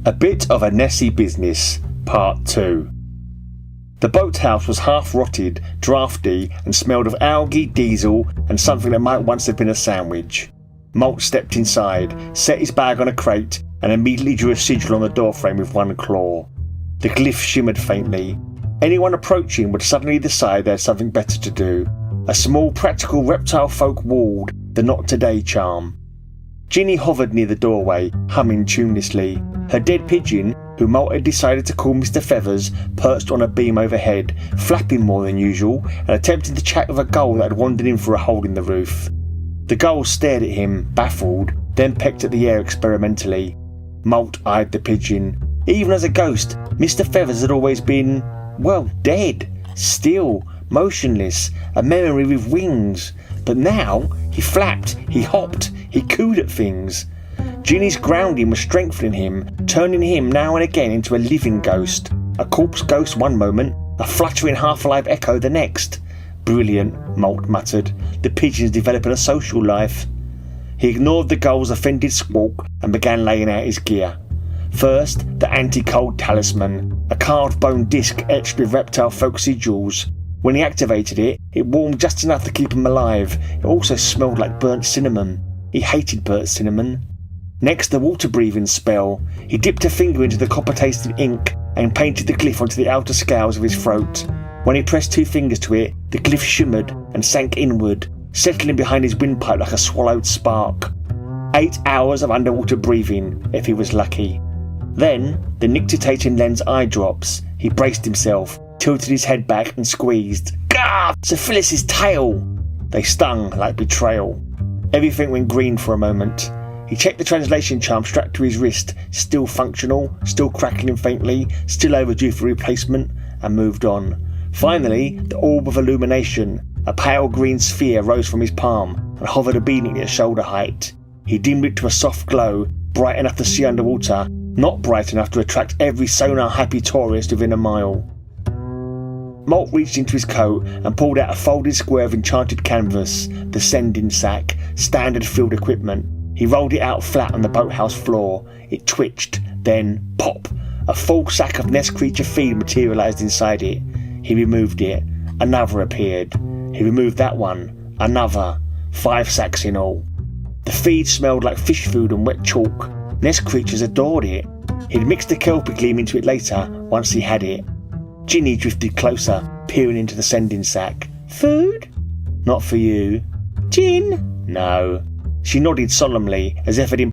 A bit of a Nessie business, part 2. The boathouse was half rotted, draughty, and smelled of algae, diesel, and something that might once have been a sandwich. Molt stepped inside, set his bag on a crate, and immediately drew a sigil on the doorframe with one claw. The glyph shimmered faintly. Anyone approaching would suddenly decide they had something better to do. A small practical reptile folk walled the not today charm. Ginny hovered near the doorway, humming tunelessly. Her dead pigeon, who Molt had decided to call Mr. Feathers, perched on a beam overhead, flapping more than usual and attempting to chat with a gull that had wandered in through a hole in the roof. The gull stared at him, baffled, then pecked at the air experimentally. Molt eyed the pigeon. Even as a ghost, Mr. Feathers had always been, well, dead, still, motionless, a memory with wings. But now, he flapped, he hopped, he cooed at things. Ginny's grounding was strengthening him, turning him now and again into a living ghost. A corpse ghost one moment, a fluttering half-alive echo the next. Brilliant, Molt muttered. The pigeon's developing a social life. He ignored the gull's offended squawk and began laying out his gear. First, the anti-cold talisman, a carved bone disc etched with reptile folk sigils. When he activated it, it warmed just enough to keep him alive. It also smelled like burnt cinnamon. He hated burnt cinnamon. Next, the water-breathing spell. He dipped a finger into the copper-tasted ink and painted the glyph onto the outer scales of his throat. When he pressed 2 fingers to it, the glyph shimmered and sank inward, settling behind his windpipe like a swallowed spark. 8 hours of underwater breathing, if he was lucky. Then, the nictitating lens eye drops. He braced himself, tilted his head back and squeezed. Gah! Sir Phyllis's tail! They stung like betrayal. Everything went green for a moment. He checked the translation charm strapped to his wrist, still functional, still crackling faintly, still overdue for replacement, and moved on. Finally, the orb of illumination, a pale green sphere, rose from his palm and hovered obediently at shoulder height. He dimmed it to a soft glow, bright enough to see underwater, not bright enough to attract every sonar-happy tourist within a mile. Molt reached into his coat and pulled out a folded square of enchanted canvas, the sending sack, standard field equipment. He rolled it out flat on the boathouse floor. It twitched, then pop! A full sack of nest creature feed materialised inside it. He removed it. Another appeared. He removed that one. Another. 5 sacks in all. The feed smelled like fish food and wet chalk. Nest creatures adored it. He'd mixed a kelpie gleam into it later, once he had it. Ginny drifted closer, peering into the sending sack. Food? Not for you. Gin? No. She nodded solemnly, as if it